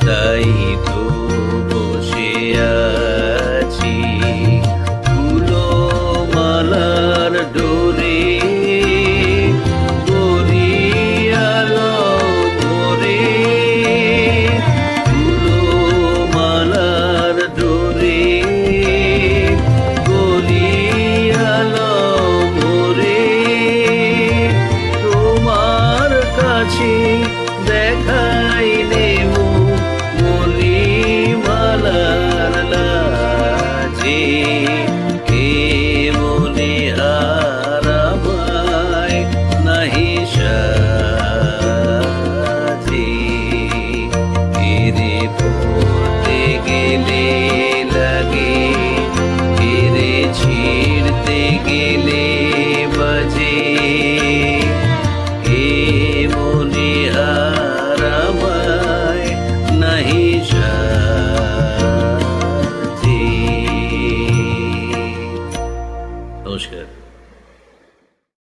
তাই তো বসে আছি ফুলো মালার ডোরে গড়িয়ালো মোরে ফুলো মালার ডোরে গড়িয়ালো মোরে তোমার কাছে দেখাই নেব মলি মালার লাজে কে মনে হারাবায় নাহি সাজে এরে পড়তে গেলে লাগে এরে ছিঁড়তে গেলে বাজে কে মনে হারাবায় নাহি